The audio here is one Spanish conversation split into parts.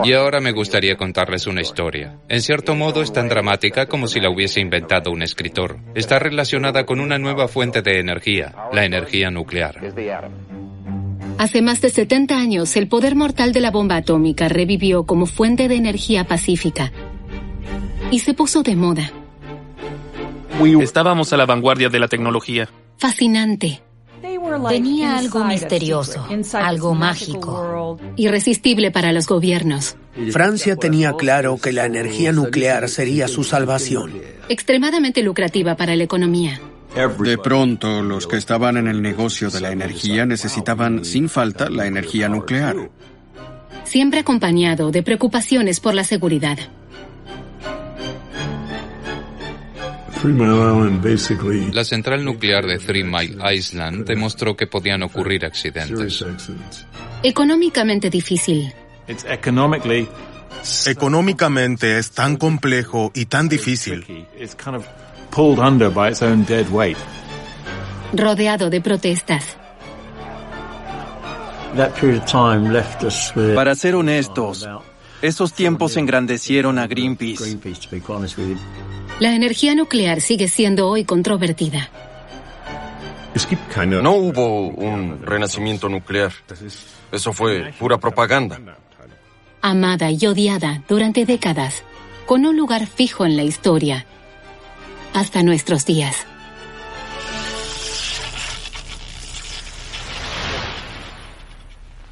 Y ahora me gustaría contarles una historia. En cierto modo es tan dramática como si la hubiese inventado un escritor. Está relacionada con una nueva fuente de energía, la energía nuclear. Hace más de 70 años, el poder mortal de la bomba atómica revivió como fuente de energía pacífica y se puso de moda. Estábamos a la vanguardia de la tecnología. Fascinante. Tenía algo misterioso, algo mágico. Irresistible para los gobiernos. Francia tenía claro que la energía nuclear sería su salvación. Extremadamente lucrativa para la economía. De pronto, los que estaban en el negocio de la energía necesitaban sin falta la energía nuclear. Siempre acompañado de preocupaciones por la seguridad. La central nuclear de Three Mile Island demostró que podían ocurrir accidentes. Económicamente difícil. Económicamente es tan complejo y tan difícil. Rodeado de protestas. Para ser honestos, esos tiempos engrandecieron a Greenpeace. La energía nuclear sigue siendo hoy controvertida. No hubo un renacimiento nuclear. Eso fue pura propaganda. Amada y odiada durante décadas, con un lugar fijo en la historia, hasta nuestros días.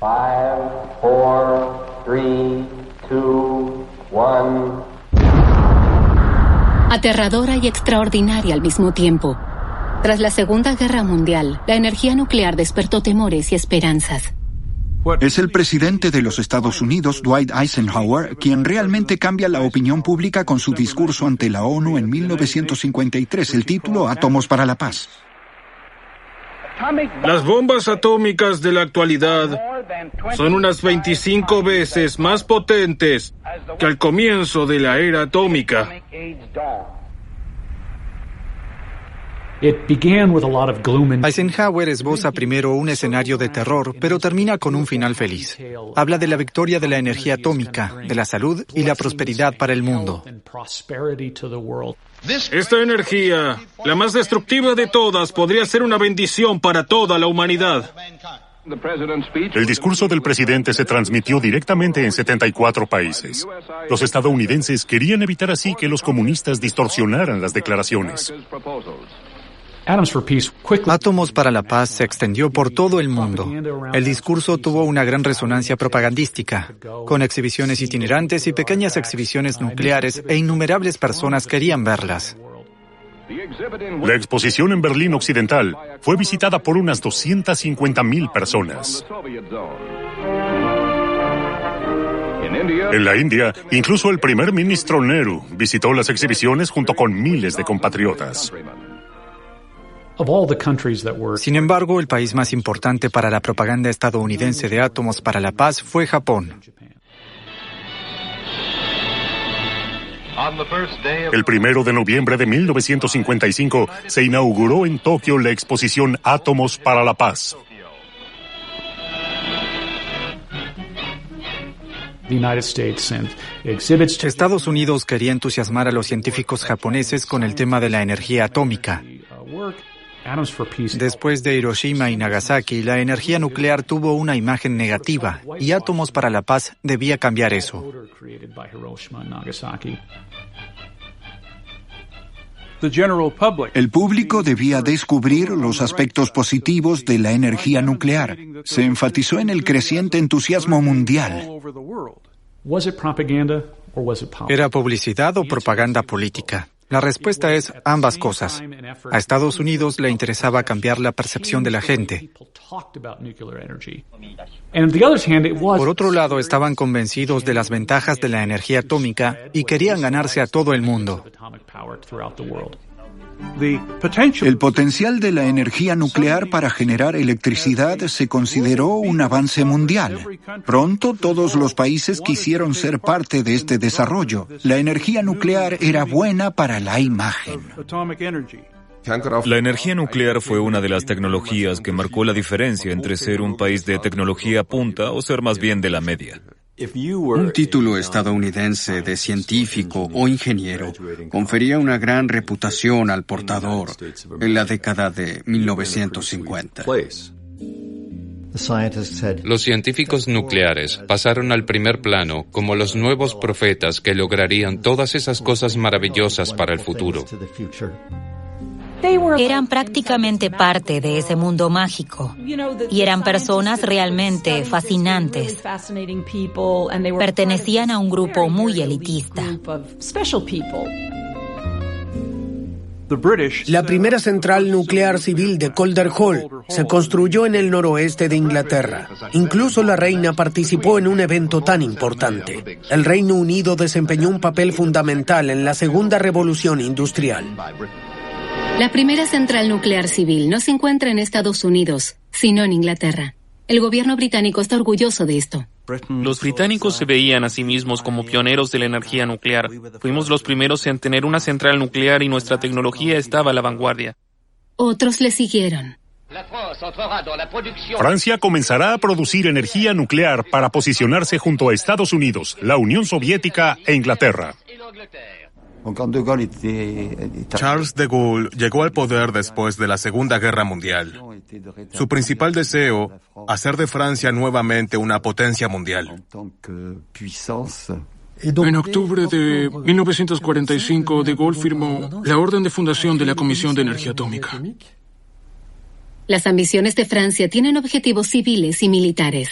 Five, four, three, two, one. Aterradora y extraordinaria al mismo tiempo. Tras la Segunda Guerra Mundial, la energía nuclear despertó temores y esperanzas. Es el presidente de los Estados Unidos, Dwight Eisenhower, quien realmente cambia la opinión pública con su discurso ante la ONU en 1953, el título Átomos para la Paz. Las bombas atómicas de la actualidad son unas 25 veces más potentes que al comienzo de la era atómica. Eisenhower esboza primero un escenario de terror, pero termina con un final feliz. Habla de la victoria de la energía atómica, de la salud y la prosperidad para el mundo. Esta energía, la más destructiva de todas, podría ser una bendición para toda la humanidad. El discurso del presidente se transmitió directamente en 74 países. Los estadounidenses querían evitar así que los comunistas distorsionaran las declaraciones. Átomos para la Paz se extendió por todo el mundo. El discurso tuvo una gran resonancia propagandística, con exhibiciones itinerantes y pequeñas exhibiciones nucleares, e innumerables personas querían verlas. La exposición en Berlín Occidental fue visitada por unas 250,000 personas. En la India, incluso el primer ministro Nehru visitó las exhibiciones junto con miles de compatriotas. Sin embargo, el país más importante para la propaganda estadounidense de átomos para la paz fue Japón. El 1 de noviembre de 1955 se inauguró en Tokio la exposición Átomos para la Paz. Estados Unidos quería entusiasmar a los científicos japoneses con el tema de la energía atómica. Después de Hiroshima y Nagasaki, la energía nuclear tuvo una imagen negativa y Átomos para la Paz debía cambiar eso. El público debía descubrir los aspectos positivos de la energía nuclear. Se enfatizó en el creciente entusiasmo mundial. ¿Era publicidad o propaganda política? La respuesta es ambas cosas. A Estados Unidos le interesaba cambiar la percepción de la gente. Por otro lado, estaban convencidos de las ventajas de la energía atómica y querían ganarse a todo el mundo. El potencial de la energía nuclear para generar electricidad se consideró un avance mundial. Pronto todos los países quisieron ser parte de este desarrollo. La energía nuclear era buena para la imagen. La energía nuclear fue una de las tecnologías que marcó la diferencia entre ser un país de tecnología punta o ser más bien de la media. Un título estadounidense de científico o ingeniero confería una gran reputación al portador en la década de 1950. Los científicos nucleares pasaron al primer plano como los nuevos profetas que lograrían todas esas cosas maravillosas para el futuro. Eran prácticamente parte de ese mundo mágico y eran personas realmente fascinantes. Pertenecían a un grupo muy elitista. La primera central nuclear civil de Calder Hall se construyó en el noroeste de Inglaterra. Incluso la reina participó en un evento tan importante. El Reino Unido desempeñó un papel fundamental en la segunda revolución industrial. La primera central nuclear civil no se encuentra en Estados Unidos, sino en Inglaterra. El gobierno británico está orgulloso de esto. Los británicos se veían a sí mismos como pioneros de la energía nuclear. Fuimos los primeros en tener una central nuclear y nuestra tecnología estaba a la vanguardia. Otros le siguieron. Francia comenzará a producir energía nuclear para posicionarse junto a Estados Unidos, la Unión Soviética e Inglaterra. Charles de Gaulle llegó al poder después de la Segunda Guerra Mundial. Su principal deseo, hacer de Francia nuevamente una potencia mundial. En octubre de 1945, de Gaulle firmó la orden de fundación de la Comisión de Energía Atómica. Las ambiciones de Francia tienen objetivos civiles y militares.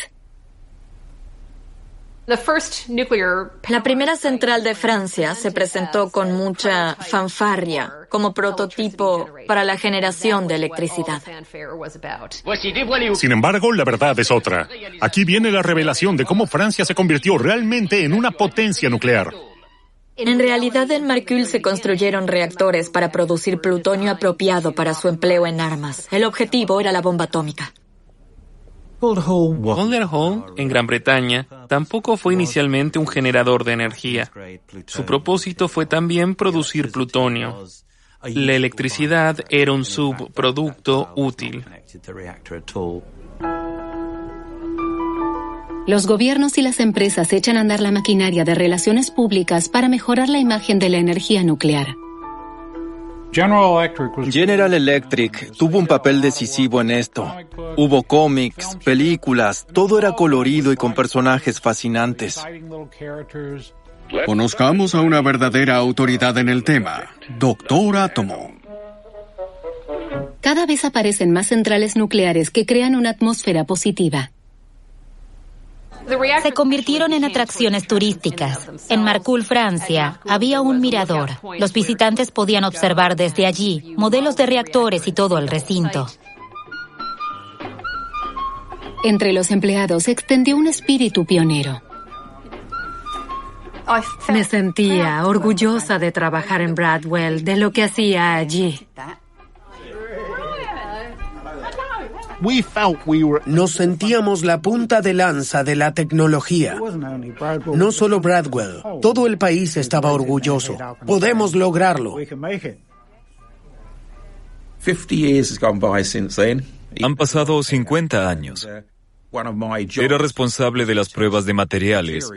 La primera central de Francia se presentó con mucha fanfarria como prototipo para la generación de electricidad. Sin embargo, la verdad es otra. Aquí viene la revelación de cómo Francia se convirtió realmente en una potencia nuclear. En realidad, en Marcul se construyeron reactores para producir plutonio apropiado para su empleo en armas. El objetivo era la bomba atómica. Calder Hall, en Gran Bretaña, tampoco fue inicialmente un generador de energía. Su propósito fue también producir plutonio. La electricidad era un subproducto útil. Los gobiernos y las empresas echan a andar la maquinaria de relaciones públicas para mejorar la imagen de la energía nuclear. General Electric tuvo un papel decisivo en esto. Hubo cómics, películas, todo era colorido y con personajes fascinantes. Conozcamos a una verdadera autoridad en el tema, Doctor Átomo. Cada vez aparecen más centrales nucleares que crean una atmósfera positiva. Se convirtieron en atracciones turísticas. En Marcul, Francia, había un mirador. Los visitantes podían observar desde allí modelos de reactores y todo el recinto. Entre los empleados se extendió un espíritu pionero. Me sentía orgullosa de trabajar en Bradwell, de lo que hacía allí. Nos sentíamos la punta de lanza de la tecnología. No solo Bradwell, todo el país estaba orgulloso. Podemos lograrlo. Han pasado 50 años. Era responsable de las pruebas de materiales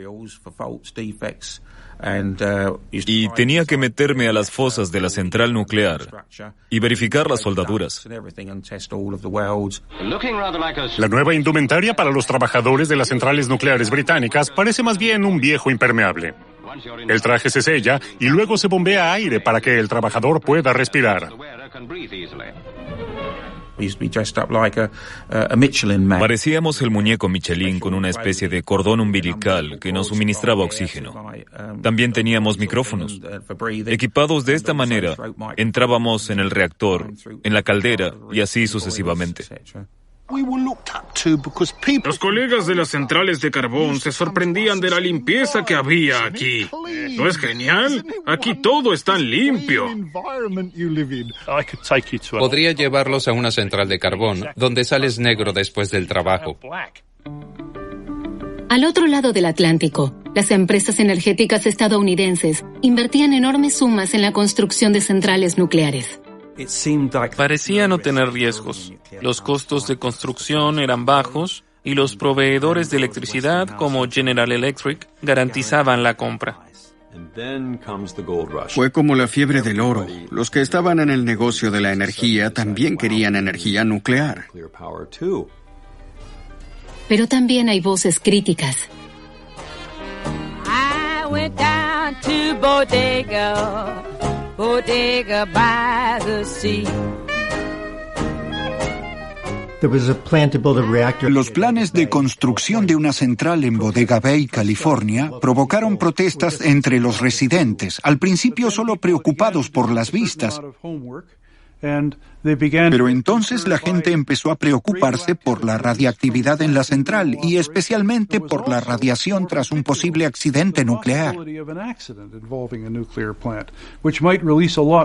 y tenía que meterme a las fosas de la central nuclear y verificar las soldaduras. La nueva indumentaria para los trabajadores de las centrales nucleares británicas parece más bien un viejo impermeable. El traje se sella y luego se bombea aire para que el trabajador pueda respirar. Parecíamos el muñeco Michelin con una especie de cordón umbilical que nos suministraba oxígeno. También teníamos micrófonos. Equipados de esta manera, entrábamos en el reactor, en la caldera y así sucesivamente. Los colegas de las centrales de carbón se sorprendían de la limpieza que había aquí. ¿No es genial? Aquí todo es tan limpio. Podría llevarlos a una central de carbón, donde sales negro después del trabajo. Al otro lado del Atlántico, las empresas energéticas estadounidenses invertían enormes sumas en la construcción de centrales nucleares. Parecía no tener riesgos. Los costos de construcción eran bajos y los proveedores de electricidad como General Electric garantizaban la compra. Fue como la fiebre del oro. Los que estaban en el negocio de la energía también querían energía nuclear. Pero también hay voces críticas. I went down to Bodega by the sea. Los planes de construcción de una central en Bodega Bay, California, provocaron protestas entre los residentes, al principio solo preocupados por las vistas. Pero entonces la gente empezó a preocuparse por la radiactividad en la central y especialmente por la radiación tras un posible accidente nuclear.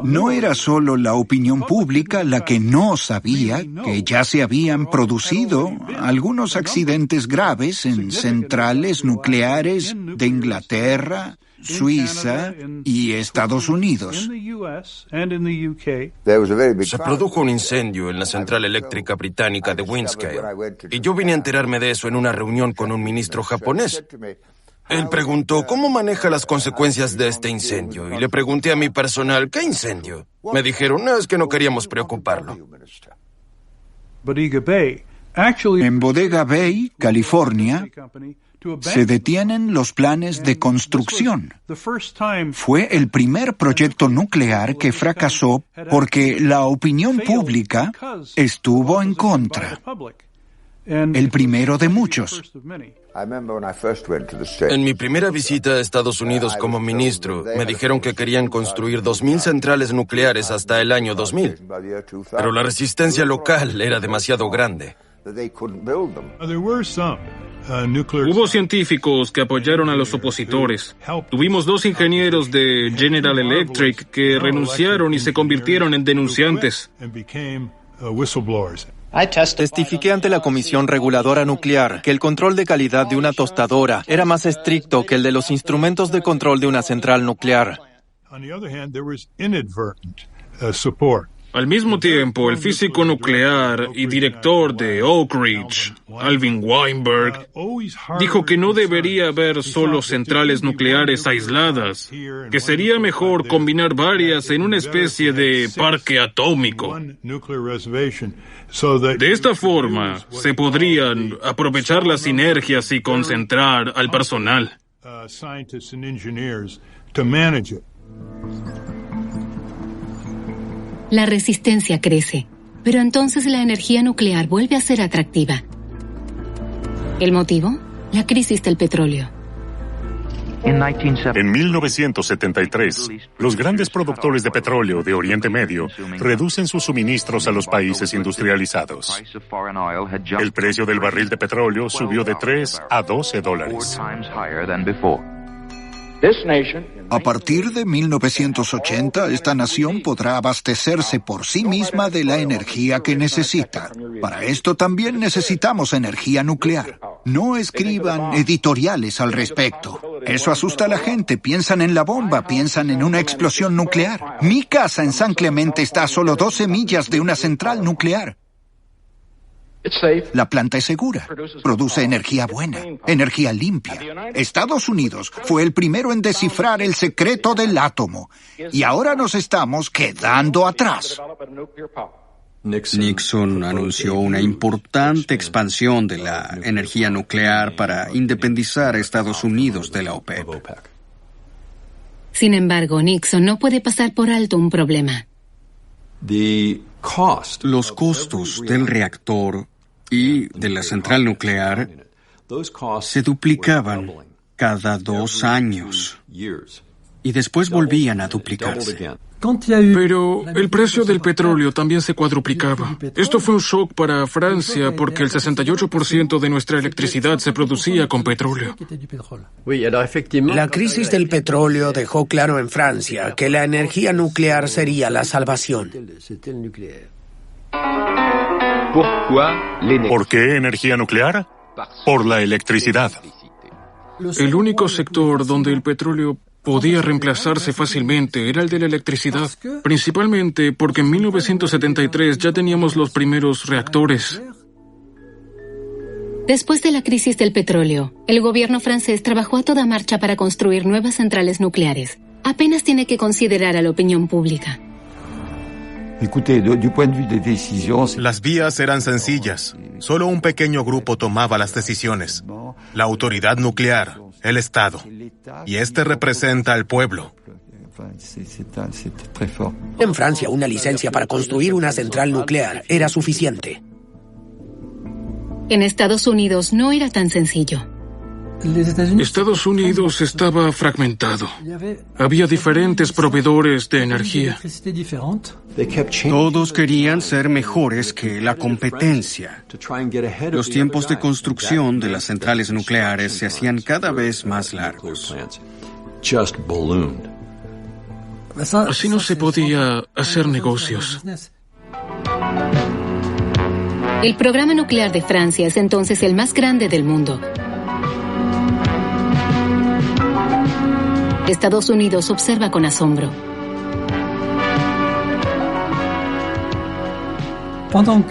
No era solo la opinión pública la que no sabía que ya se habían producido algunos accidentes graves en centrales nucleares de Inglaterra, Suiza y Estados Unidos. Se produjo un incendio en la central eléctrica británica de Windscale y yo vine a enterarme de eso en una reunión con un ministro japonés. Él preguntó cómo maneja las consecuencias de este incendio y le pregunté a mi personal, ¿qué incendio? Me dijeron, no, es que no queríamos preocuparlo. En Bodega Bay, California, se detienen los planes de construcción. Fue el primer proyecto nuclear que fracasó porque la opinión pública estuvo en contra. El primero de muchos. En mi primera visita a Estados Unidos como ministro, me dijeron que querían construir 2,000 centrales nucleares hasta el año 2000. Pero la resistencia local era demasiado grande. Hubo científicos que apoyaron a los opositores. Tuvimos 2 ingenieros de General Electric que renunciaron y se convirtieron en denunciantes. Testifiqué ante la Comisión Reguladora Nuclear que el control de calidad de una tostadora era más estricto que el de los instrumentos de control de una central nuclear. Al mismo tiempo, el físico nuclear y director de Oak Ridge, Alvin Weinberg, dijo que no debería haber solo centrales nucleares aisladas, que sería mejor combinar varias en una especie de parque atómico. De esta forma, se podrían aprovechar las sinergias y concentrar al personal. La resistencia crece, pero entonces la energía nuclear vuelve a ser atractiva. ¿El motivo? La crisis del petróleo. En 1973, los grandes productores de petróleo de Oriente Medio reducen sus suministros a los países industrializados. El precio del barril de petróleo subió de $3 a $12. A partir de 1980, esta nación podrá abastecerse por sí misma de la energía que necesita. Para esto también necesitamos energía nuclear. No escriban editoriales al respecto. Eso asusta a la gente. Piensan en la bomba, piensan en una explosión nuclear. Mi casa en San Clemente está a solo 12 millas de una central nuclear. La planta es segura, produce energía buena, energía limpia. Estados Unidos fue el primero en descifrar el secreto del átomo y ahora nos estamos quedando atrás. Nixon anunció una importante expansión de la energía nuclear para independizar a Estados Unidos de la OPEP. Sin embargo, Nixon no puede pasar por alto un problema. Los costos del reactor y de la central nuclear se duplicaban cada 2 años y después volvían a duplicarse. Pero el precio del petróleo también se cuadruplicaba. Esto fue un shock para Francia porque el 68% de nuestra electricidad se producía con petróleo. La crisis del petróleo dejó claro en Francia que la energía nuclear sería la salvación. ¿Por qué energía nuclear? Por la electricidad. El único sector donde el petróleo podía reemplazarse fácilmente era el de la electricidad, principalmente porque en 1973 ya teníamos los primeros reactores. Después de la crisis del petróleo, el gobierno francés trabajó a toda marcha para construir nuevas centrales nucleares. Apenas tiene que considerar a la opinión pública. Las vías eran sencillas. Solo un pequeño grupo tomaba las decisiones. La autoridad nuclear, el Estado. Y este representa al pueblo. En Francia, una licencia para construir una central nuclear era suficiente. En Estados Unidos no era tan sencillo. Estados Unidos estaba fragmentado. Había diferentes proveedores de energía. Todos querían ser mejores que la competencia. Los tiempos de construcción de las centrales nucleares se hacían cada vez más largos. Así no se podía hacer negocios. El programa nuclear de Francia es entonces el más grande del mundo. Estados Unidos observa con asombro.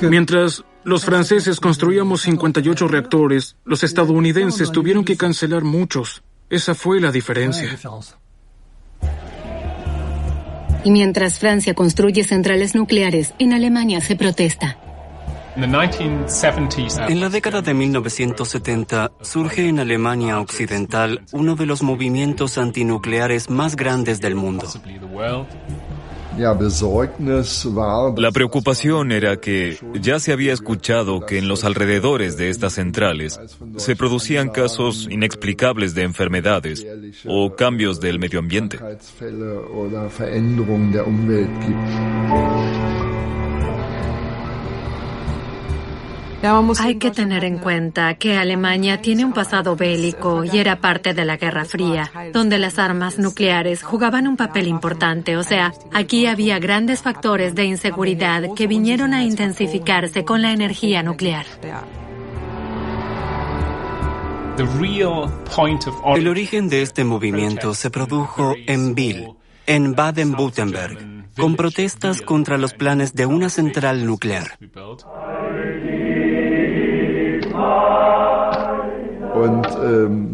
Mientras los franceses construíamos 58 reactores, los estadounidenses tuvieron que cancelar muchos. Esa fue la diferencia. Y mientras Francia construye centrales nucleares, en Alemania se protesta. En la década de 1970 surge en Alemania Occidental uno de los movimientos antinucleares más grandes del mundo. La preocupación era que ya se había escuchado que en los alrededores de estas centrales se producían casos inexplicables de enfermedades o cambios del medio ambiente. Hay que tener en cuenta que Alemania tiene un pasado bélico y era parte de la Guerra Fría, donde las armas nucleares jugaban un papel importante. O sea, aquí había grandes factores de inseguridad que vinieron a intensificarse con la energía nuclear. El origen de este movimiento se produjo en Biel, en Baden-Württemberg, con protestas contra los planes de una central nuclear.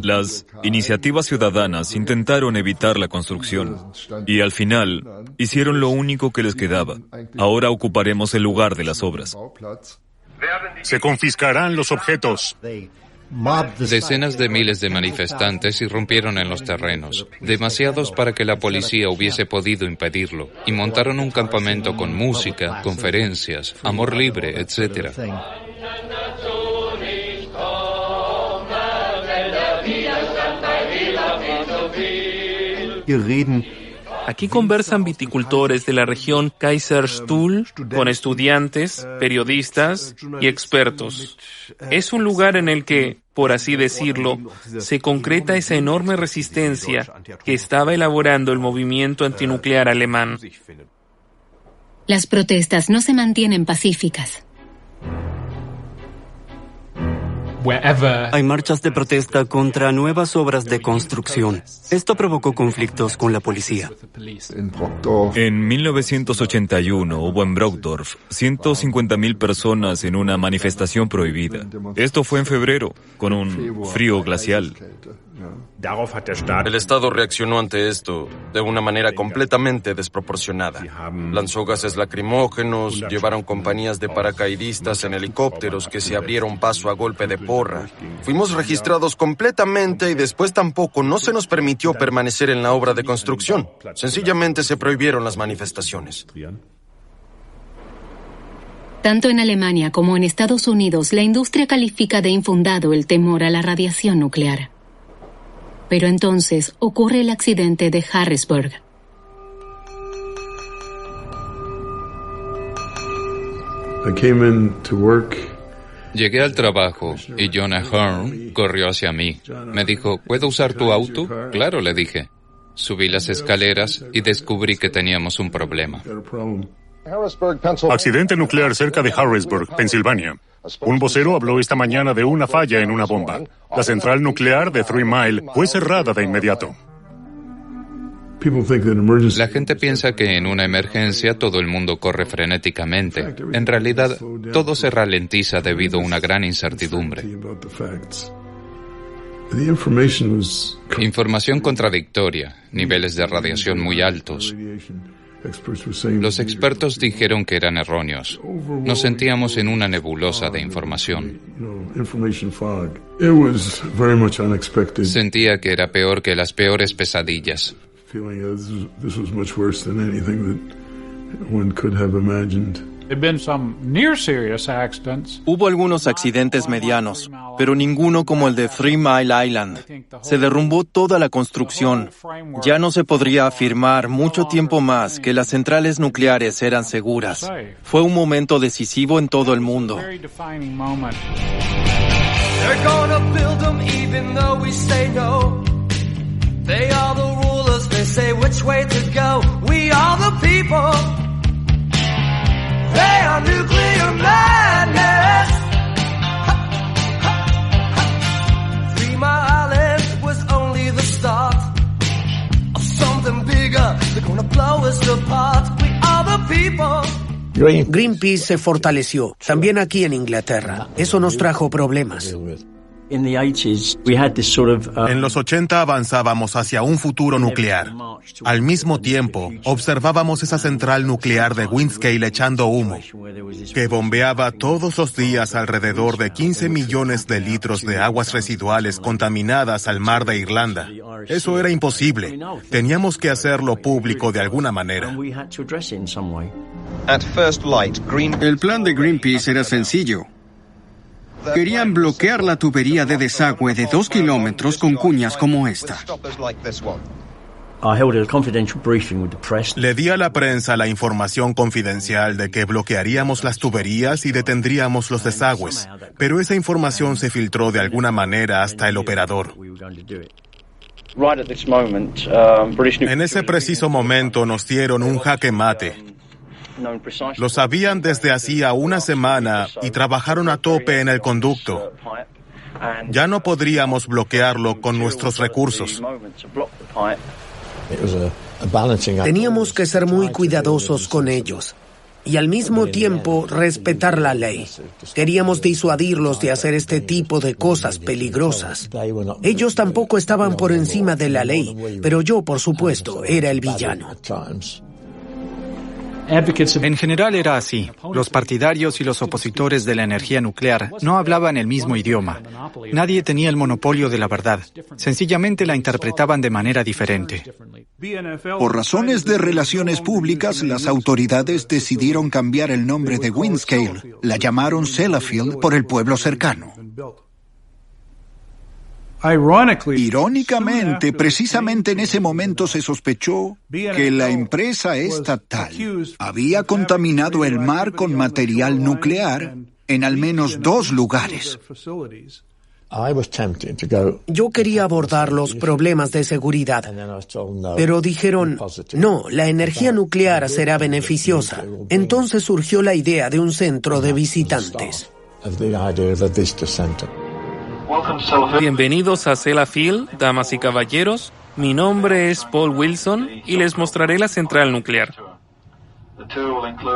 Las iniciativas ciudadanas intentaron evitar la construcción y al final hicieron lo único que les quedaba. Ahora ocuparemos el lugar de las obras. Se confiscarán los objetos. Decenas de miles de manifestantes irrumpieron en los terrenos, demasiados para que la policía hubiese podido impedirlo, y montaron un campamento con música, conferencias, amor libre, etc. Aquí conversan viticultores de la región Kaiserstuhl con estudiantes, periodistas y expertos. Es un lugar en el que, por así decirlo, se concreta esa enorme resistencia que estaba elaborando el movimiento antinuclear alemán. Las protestas no se mantienen pacíficas. Hay marchas de protesta contra nuevas obras de construcción. Esto provocó conflictos con la policía. En 1981 hubo en Brockdorf 150.000 personas en una manifestación prohibida. Esto fue en febrero, con un frío glacial. El Estado reaccionó ante esto de una manera completamente desproporcionada. Lanzó gases lacrimógenos, llevaron compañías de paracaidistas en helicópteros que se abrieron paso a golpe de porra. Fuimos registrados completamente y después tampoco no se nos permitió permanecer en la obra de construcción. Sencillamente se prohibieron las manifestaciones. Tanto en Alemania como en Estados Unidos, la industria califica de infundado el temor a la radiación nuclear. Pero entonces ocurre el accidente de Harrisburg. Llegué al trabajo y Jonah Hearn corrió hacia mí. Me dijo, ¿puedo usar tu auto? Claro, le dije. Subí las escaleras y descubrí que teníamos un problema. Accidente nuclear cerca de Harrisburg, Pensilvania. Un vocero habló esta mañana de una falla en una bomba. La central nuclear de 3 Mile fue cerrada de inmediato. La gente piensa que en una emergencia todo el mundo corre frenéticamente. En realidad, todo se ralentiza debido a una gran incertidumbre. Información contradictoria, niveles de radiación muy altos. Los expertos dijeron que eran erróneos. Nos sentíamos en una nebulosa de información. Sentía que era peor que las peores pesadillas. Hubo algunos accidentes medianos, pero ninguno como el de 3 Mile Island. Se derrumbó toda la construcción. Ya no se podría afirmar mucho tiempo más que las centrales nucleares eran seguras. Fue un momento decisivo en todo el mundo. They are nuclear madness. 3 Mile Island was only the start of something bigger. They're gonna blow us apart. We are the people. Greenpeace se fortaleció, también aquí en Inglaterra. Eso nos trajo problemas. En los 80 avanzábamos hacia un futuro nuclear. Al mismo tiempo, observábamos esa central nuclear de Windscale echando humo, que bombeaba todos los días alrededor de 15 millones de litros de aguas residuales contaminadas al mar de Irlanda. Eso era imposible. Teníamos que hacerlo público de alguna manera. El plan de Greenpeace era sencillo. Querían bloquear la tubería de desagüe de 2 kilómetros con cuñas como esta. Le di a la prensa la información confidencial de que bloquearíamos las tuberías y detendríamos los desagües, pero esa información se filtró de alguna manera hasta el operador. En ese preciso momento nos dieron un jaque mate. Lo sabían desde hacía una semana y trabajaron a tope en el conducto. Ya no podríamos bloquearlo con nuestros recursos. Teníamos que ser muy cuidadosos con ellos y al mismo tiempo respetar la ley. Queríamos disuadirlos de hacer este tipo de cosas peligrosas. Ellos tampoco estaban por encima de la ley, pero yo, por supuesto, era el villano. En general era así. Los partidarios y los opositores de la energía nuclear no hablaban el mismo idioma. Nadie tenía el monopolio de la verdad. Sencillamente la interpretaban de manera diferente. Por razones de relaciones públicas, las autoridades decidieron cambiar el nombre de Windscale. La llamaron Sellafield por el pueblo cercano. Irónicamente, precisamente en ese momento se sospechó que la empresa estatal había contaminado el mar con material nuclear en al menos 2 lugares. Yo quería abordar los problemas de seguridad, pero dijeron, no, la energía nuclear será beneficiosa. Entonces surgió la idea de un centro de visitantes. Bienvenidos a Sellafield, damas y caballeros. Mi nombre es Paul Wilson y les mostraré la central nuclear.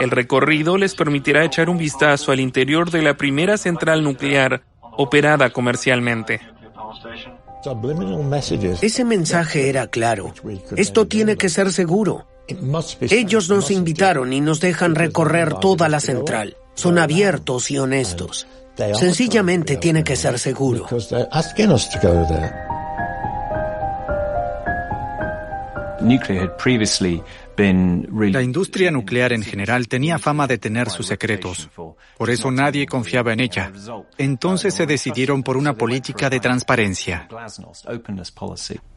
El recorrido les permitirá echar un vistazo al interior de la primera central nuclear operada comercialmente. Ese mensaje era claro. Esto tiene que ser seguro. Ellos nos invitaron y nos dejan recorrer toda la central. Son abiertos y honestos. Sencillamente tiene que ser seguro. La industria nuclear en general tenía fama de tener sus secretos. Por eso nadie confiaba en ella. Entonces se decidieron por una política de transparencia.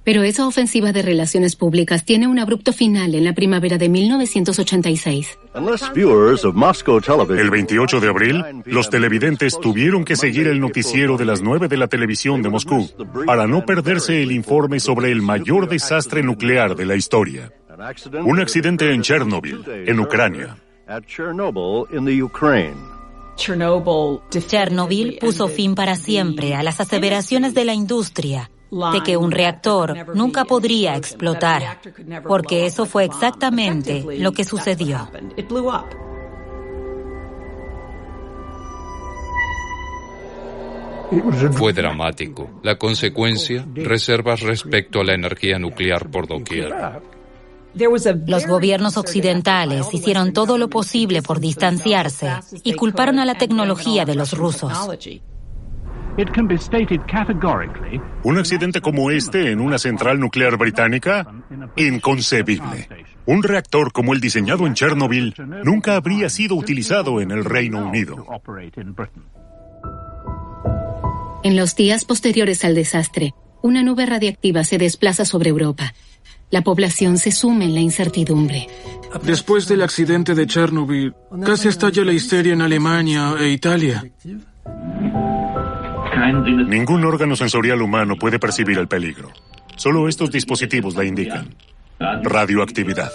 Pero esa ofensiva de relaciones públicas tiene un abrupto final en la primavera de 1986. El 28 de abril, los televidentes tuvieron que seguir el noticiero de las 9 de la televisión de Moscú para no perderse el informe sobre el mayor desastre nuclear de la historia. Un accidente en Chernobyl, en Ucrania. Chernobyl puso fin para siempre a las aseveraciones de la industria de que un reactor nunca podría explotar, porque eso fue exactamente lo que sucedió. Fue dramático. La consecuencia, reservas respecto a la energía nuclear por doquier. Los gobiernos occidentales hicieron todo lo posible por distanciarse y culparon a la tecnología de los rusos. Un accidente como este en una central nuclear británica, inconcebible. Un reactor como el diseñado en Chernobyl nunca habría sido utilizado en el Reino Unido. En los días posteriores al desastre, una nube radiactiva se desplaza sobre Europa. La población se sume en la incertidumbre. Después del accidente de Chernobyl, casi estalla la histeria en Alemania e Italia. Ningún órgano sensorial humano puede percibir el peligro. Solo estos dispositivos la indican. Radioactividad.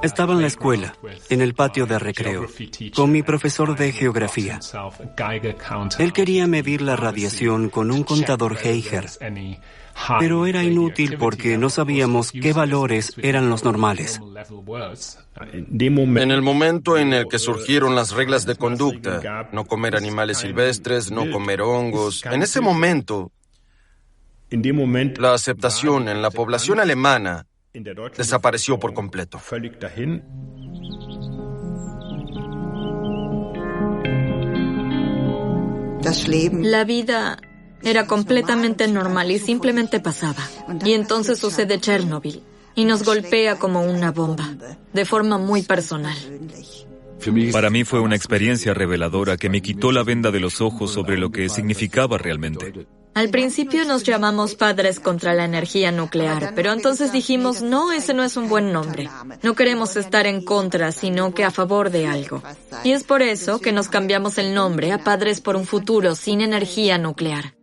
Estaba en la escuela, en el patio de recreo, con mi profesor de geografía. Él quería medir la radiación con un contador Geiger, pero era inútil porque no sabíamos qué valores eran los normales. En el momento en el que surgieron las reglas de conducta, no comer animales silvestres, no comer hongos, en ese momento, la aceptación en la población alemana desapareció por completo. La vida era completamente normal y simplemente pasaba. Y entonces sucede Chernobyl y nos golpea como una bomba, de forma muy personal. Para mí fue una experiencia reveladora que me quitó la venda de los ojos sobre lo que significaba realmente. Al principio nos llamamos Padres contra la Energía Nuclear, pero entonces dijimos, no, ese no es un buen nombre. No queremos estar en contra, sino que a favor de algo. Y es por eso que nos cambiamos el nombre a Padres por un futuro sin energía nuclear.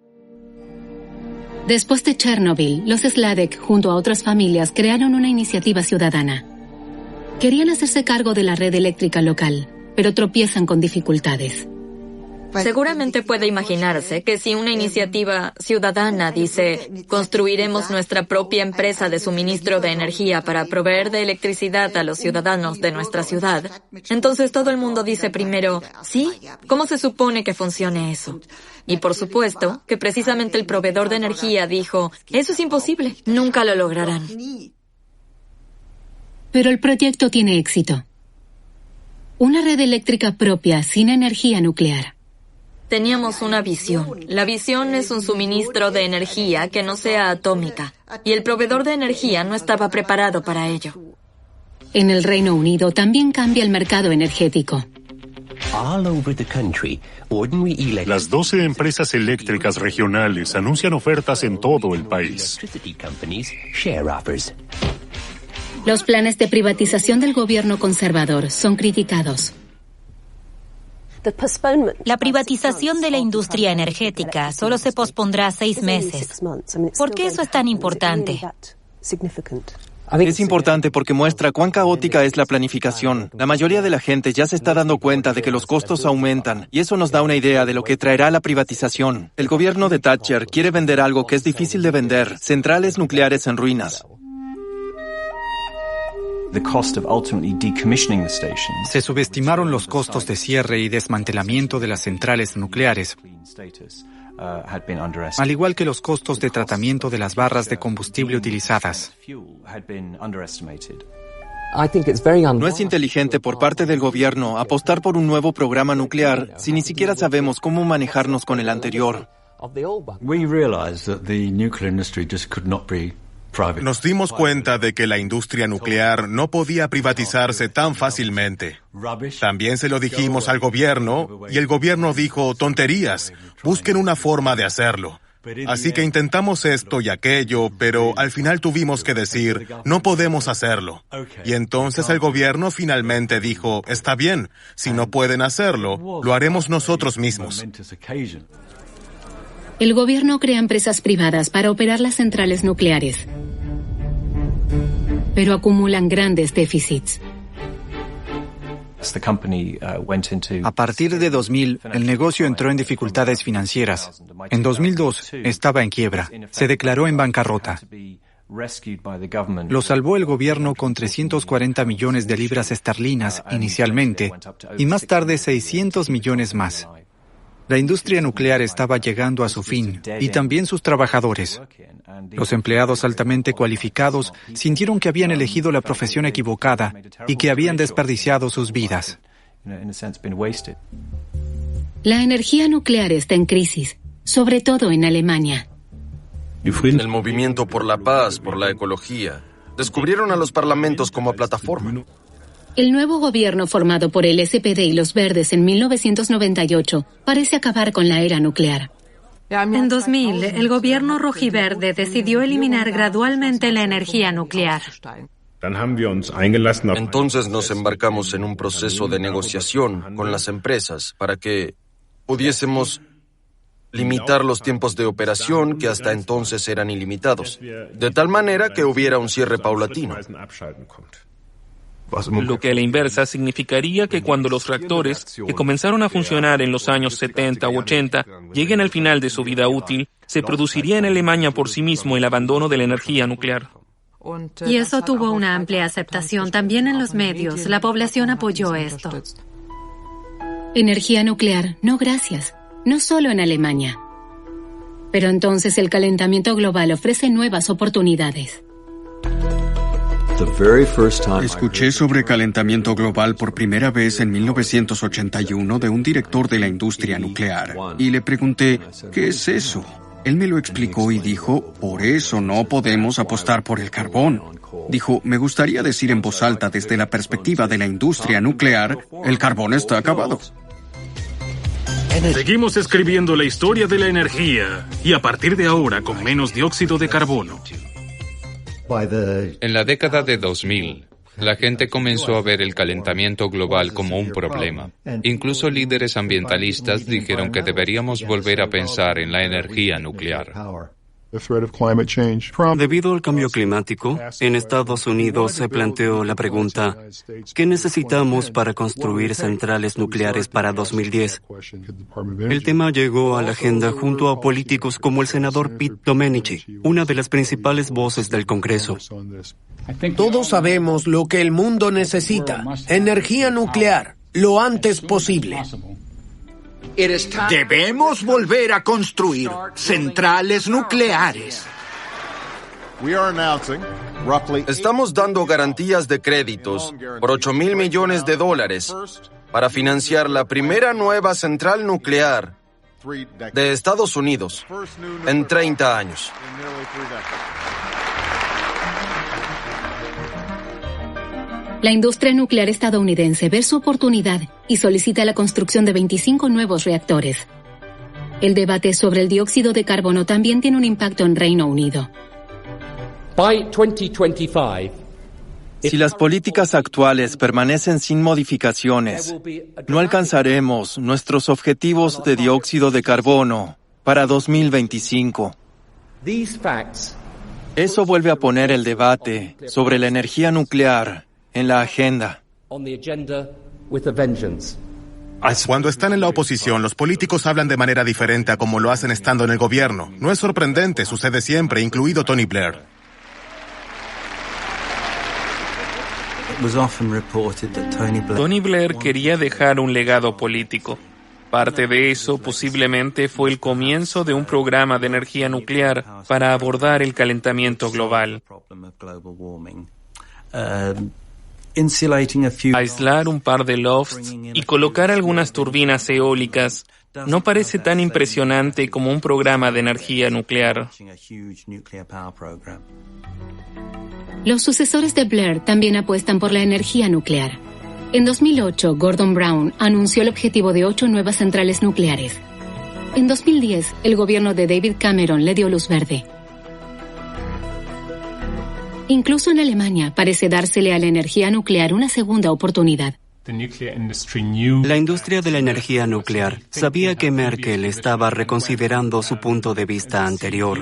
Después de Chernobyl, los Sladek, junto a otras familias, crearon una iniciativa ciudadana. Querían hacerse cargo de la red eléctrica local, pero tropiezan con dificultades. Seguramente puede imaginarse que si una iniciativa ciudadana dice construiremos nuestra propia empresa de suministro de energía para proveer de electricidad a los ciudadanos de nuestra ciudad, entonces todo el mundo dice primero, ¿sí? ¿Cómo se supone que funcione eso? Y por supuesto que precisamente el proveedor de energía dijo, eso es imposible, nunca lo lograrán. Pero el proyecto tiene éxito. Una red eléctrica propia sin energía nuclear. Teníamos una visión. La visión es un suministro de energía que no sea atómica, y el proveedor de energía no estaba preparado para ello. En el Reino Unido también cambia el mercado energético. Las 12 empresas eléctricas regionales anuncian ofertas en todo el país. Los planes de privatización del gobierno conservador son criticados. La privatización de la industria energética solo se pospondrá 6 meses. ¿Por qué eso es tan importante? Es importante porque muestra cuán caótica es la planificación. La mayoría de la gente ya se está dando cuenta de que los costos aumentan, y eso nos da una idea de lo que traerá la privatización. El gobierno de Thatcher quiere vender algo que es difícil de vender, centrales nucleares en ruinas. Se subestimaron los costos de cierre y desmantelamiento de las centrales nucleares, al igual que los costos de tratamiento de las barras de combustible utilizadas. No es inteligente por parte del gobierno apostar por un nuevo programa nuclear si ni siquiera sabemos cómo manejarnos con el anterior. Nos dimos cuenta de que la industria nuclear no podía privatizarse tan fácilmente. También se lo dijimos al gobierno, y el gobierno dijo, tonterías, busquen una forma de hacerlo. Así que intentamos esto y aquello, pero al final tuvimos que decir, no podemos hacerlo. Y entonces el gobierno finalmente dijo, está bien, si no pueden hacerlo, lo haremos nosotros mismos. El gobierno crea empresas privadas para operar las centrales nucleares, pero acumulan grandes déficits. A partir de 2000, el negocio entró en dificultades financieras. En 2002, estaba en quiebra. Se declaró en bancarrota. Lo salvó el gobierno con 340 millones de libras esterlinas inicialmente y más tarde 600 millones más. La industria nuclear estaba llegando a su fin y también sus trabajadores. Los empleados altamente cualificados sintieron que habían elegido la profesión equivocada y que habían desperdiciado sus vidas. La energía nuclear está en crisis, sobre todo en Alemania. El movimiento por la paz, por la ecología, descubrieron a los parlamentos como plataforma. El nuevo gobierno formado por el SPD y los Verdes en 1998 parece acabar con la era nuclear. En 2000, el gobierno rojiverde decidió eliminar gradualmente la energía nuclear. Entonces nos embarcamos en un proceso de negociación con las empresas para que pudiésemos limitar los tiempos de operación que hasta entonces eran ilimitados, de tal manera que hubiera un cierre paulatino. Lo que a la inversa significaría que cuando los reactores, que comenzaron a funcionar en los años 70 u 80, lleguen al final de su vida útil, se produciría en Alemania por sí mismo el abandono de la energía nuclear. Y eso tuvo una amplia aceptación también en los medios. La población apoyó esto. Energía nuclear, no gracias. No solo en Alemania. Pero entonces el calentamiento global ofrece nuevas oportunidades. Escuché sobre calentamiento global por primera vez en 1981 de un director de la industria nuclear y le pregunté, ¿qué es eso? Él me lo explicó y dijo, por eso no podemos apostar por el carbón. Dijo, me gustaría decir en voz alta desde la perspectiva de la industria nuclear, el carbón está acabado. Seguimos escribiendo la historia de la energía y a partir de ahora con menos dióxido de carbono. En la década de 2000, la gente comenzó a ver el calentamiento global como un problema. Incluso líderes ambientalistas dijeron que deberíamos volver a pensar en la energía nuclear. Debido al cambio climático, en Estados Unidos se planteó la pregunta, ¿qué necesitamos para construir centrales nucleares para 2010? El tema llegó a la agenda junto a políticos como el senador Pete Domenici, una de las principales voces del Congreso. Todos sabemos lo que el mundo necesita, energía nuclear, lo antes posible. Debemos volver a construir centrales nucleares. Estamos dando garantías de créditos por $8,000 millones para financiar la primera nueva central nuclear de Estados Unidos en 30 años. La industria nuclear estadounidense ve su oportunidad y solicita la construcción de 25 nuevos reactores. El debate sobre el dióxido de carbono también tiene un impacto en Reino Unido. Si las políticas actuales permanecen sin modificaciones, no alcanzaremos nuestros objetivos de dióxido de carbono para 2025. Eso vuelve a poner el debate sobre la energía nuclear en la agenda. Cuando están en la oposición, los políticos hablan de manera diferente a como lo hacen estando en el gobierno. No es sorprendente, sucede siempre, incluido Tony Blair. Tony Blair quería dejar un legado político. Parte de eso posiblemente fue el comienzo de un programa de energía nuclear para abordar el calentamiento global. Aislar un par de lofts y colocar algunas turbinas eólicas no parece tan impresionante como un programa de energía nuclear. Los sucesores de Blair también apuestan por la energía nuclear. En 2008, Gordon Brown anunció el objetivo de 8 nuevas centrales nucleares. En 2010, el gobierno de David Cameron le dio luz verde. Incluso en Alemania parece dársele a la energía nuclear una segunda oportunidad. La industria de la energía nuclear sabía que Merkel estaba reconsiderando su punto de vista anterior.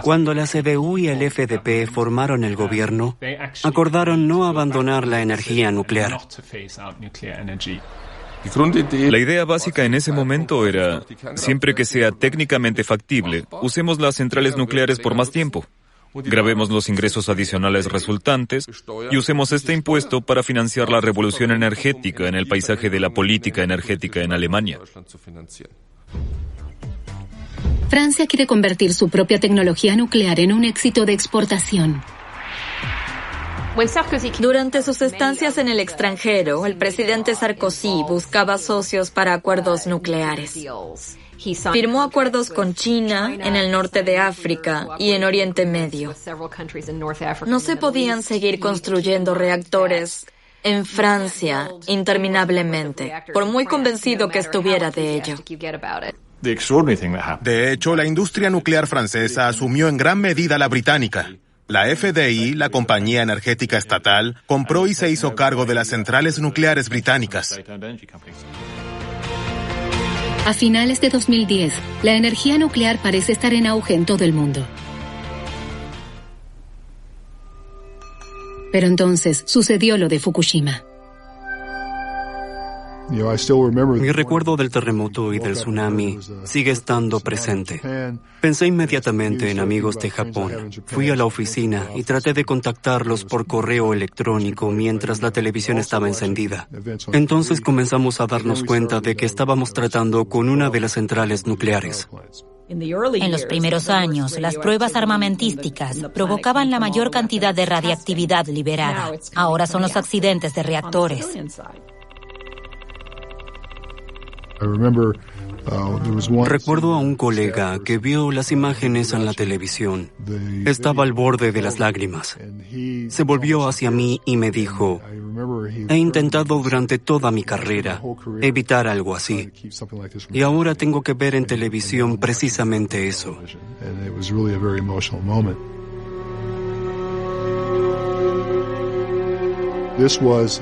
Cuando la CDU y el FDP formaron el gobierno, acordaron no abandonar la energía nuclear. La idea básica en ese momento era, siempre que sea técnicamente factible, usemos las centrales nucleares por más tiempo. Gravemos los ingresos adicionales resultantes y usemos este impuesto para financiar la revolución energética en el paisaje de la política energética en Alemania. Francia quiere convertir su propia tecnología nuclear en un éxito de exportación. Durante sus estancias en el extranjero, el presidente Sarkozy buscaba socios para acuerdos nucleares. Firmó acuerdos con China, en el norte de África y en Oriente Medio. No se podían seguir construyendo reactores en Francia interminablemente, por muy convencido que estuviera de ello. De hecho, la industria nuclear francesa asumió en gran medida la británica. La FDI, la compañía energética estatal, compró y se hizo cargo de las centrales nucleares británicas. A finales de 2010, la energía nuclear parece estar en auge en todo el mundo. Pero entonces sucedió lo de Fukushima. Mi recuerdo del terremoto y del tsunami sigue estando presente. Pensé inmediatamente en amigos de Japón. Fui a la oficina y traté de contactarlos por correo electrónico mientras la televisión estaba encendida. Entonces comenzamos a darnos cuenta de que estábamos tratando con una de las centrales nucleares. En los primeros años, las pruebas armamentísticas provocaban la mayor cantidad de radiactividad liberada. Ahora son los accidentes de reactores. Recuerdo a un colega que vio las imágenes en la televisión. Estaba al borde de las lágrimas. Se volvió hacia mí y me dijo, he intentado durante toda mi carrera evitar algo así. Y ahora tengo que ver en televisión precisamente eso.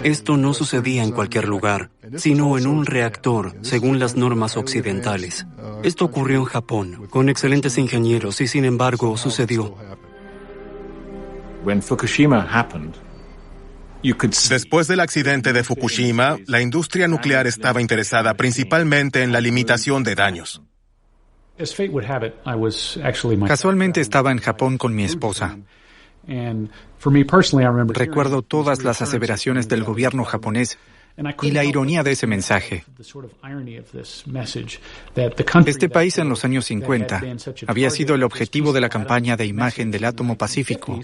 Esto no sucedía en cualquier lugar, sino en un reactor, según las normas occidentales. Esto ocurrió en Japón, con excelentes ingenieros, y sin embargo sucedió. Después del accidente de Fukushima, la industria nuclear estaba interesada principalmente en la limitación de daños. Casualmente estaba en Japón con mi esposa. Recuerdo todas las aseveraciones del gobierno japonés y la ironía de ese mensaje. Este país en los años 50 había sido el objetivo de la campaña de imagen del átomo pacífico,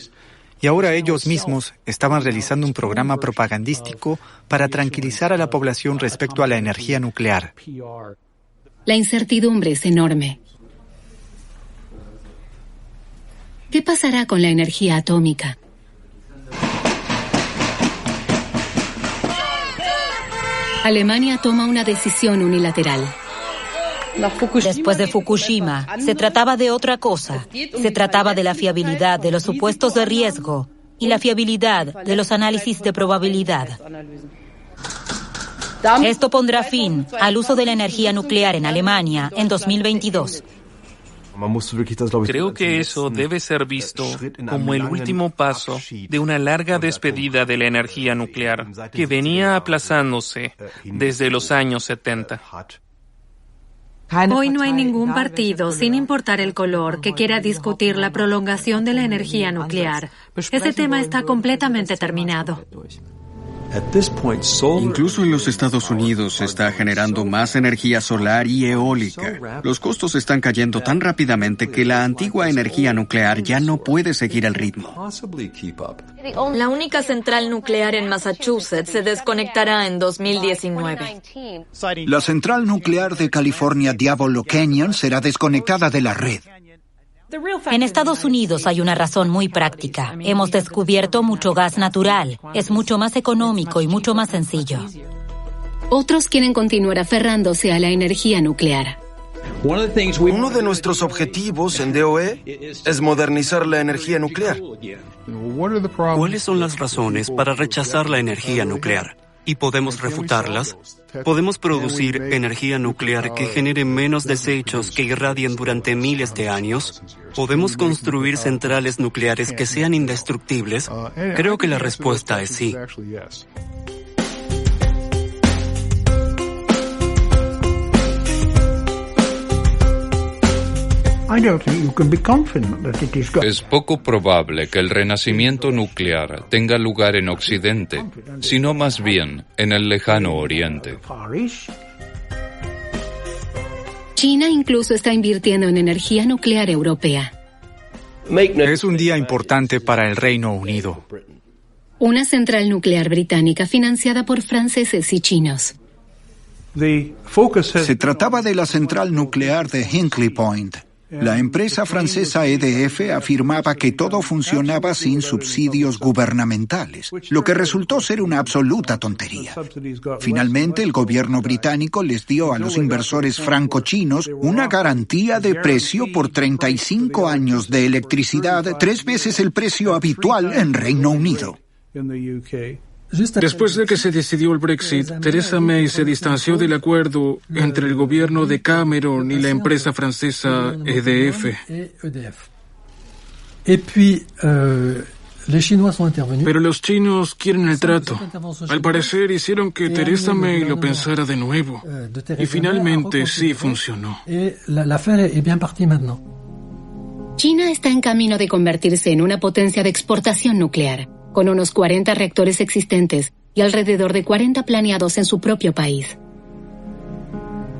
y ahora ellos mismos estaban realizando un programa propagandístico para tranquilizar a la población respecto a la energía nuclear. La incertidumbre es enorme. ¿Qué pasará con la energía atómica? Alemania toma una decisión unilateral. Después de Fukushima, se trataba de otra cosa. Se trataba de la fiabilidad de los supuestos de riesgo y la fiabilidad de los análisis de probabilidad. Esto pondrá fin al uso de la energía nuclear en Alemania en 2022. Creo que eso debe ser visto como el último paso de una larga despedida de la energía nuclear que venía aplazándose desde los años 70. Hoy no hay ningún partido, sin importar el color, que quiera discutir la prolongación de la energía nuclear. Ese tema está completamente terminado. Incluso en los Estados Unidos se está generando más energía solar y eólica. Los costos están cayendo tan rápidamente que la antigua energía nuclear ya no puede seguir el ritmo. La única central nuclear en Massachusetts se desconectará en 2019. La central nuclear de California Diablo Canyon será desconectada de la red. En Estados Unidos hay una razón muy práctica. Hemos descubierto mucho gas natural. Es mucho más económico y mucho más sencillo. Otros quieren continuar aferrándose a la energía nuclear. Uno de nuestros objetivos en DOE es modernizar la energía nuclear. ¿Cuáles son las razones para rechazar la energía nuclear? y podemos refutarlas, podemos producir energía nuclear que genere menos desechos que irradien durante miles de años, podemos construir centrales nucleares que sean indestructibles. Creo que la respuesta es sí. Es poco probable que el renacimiento nuclear tenga lugar en Occidente, sino más bien en el lejano Oriente. China incluso está invirtiendo en energía nuclear europea. Es un día importante para el Reino Unido. Una central nuclear británica financiada por franceses y chinos. Se trataba de la central nuclear de Hinkley Point. La empresa francesa EDF afirmaba que todo funcionaba sin subsidios gubernamentales, lo que resultó ser una absoluta tontería. Finalmente, el gobierno británico les dio a los inversores franco-chinos una garantía de precio por 35 años de electricidad, 3 veces el precio habitual en Reino Unido. Después de que se decidió el Brexit, Theresa May se distanció del acuerdo entre el gobierno de Cameron y la empresa francesa EDF. Pero los chinos quieren el trato. Al parecer hicieron que Theresa May lo pensara de nuevo. Y finalmente sí funcionó. China está en camino de convertirse en una potencia de exportación nuclear, con unos 40 reactores existentes y alrededor de 40 planeados en su propio país.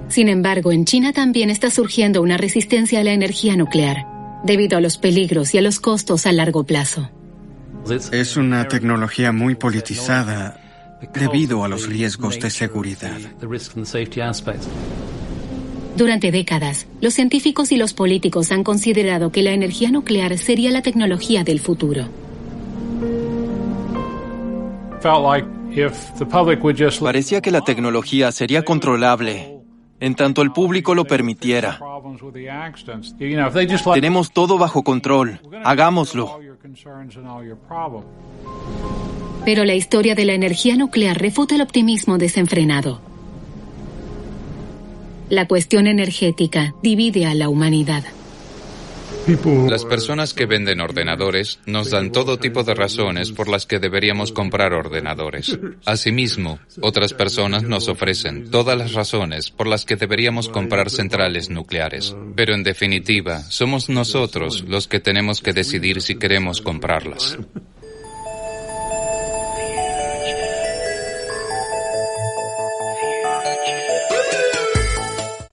Sin embargo, en China también está surgiendo una resistencia a la energía nuclear, debido a los peligros y a los costos a largo plazo. Es una tecnología muy politizada debido a los riesgos de seguridad. Durante décadas, los científicos y los políticos han considerado que la energía nuclear sería la tecnología del futuro. Parecía que la tecnología sería controlable, en tanto el público lo permitiera. Tenemos todo bajo control, hagámoslo. Pero la historia de la energía nuclear refuta el optimismo desenfrenado. La cuestión energética divide a la humanidad. Las personas que venden ordenadores nos dan todo tipo de razones por las que deberíamos comprar ordenadores. Asimismo, otras personas nos ofrecen todas las razones por las que deberíamos comprar centrales nucleares. Pero en definitiva, somos nosotros los que tenemos que decidir si queremos comprarlas.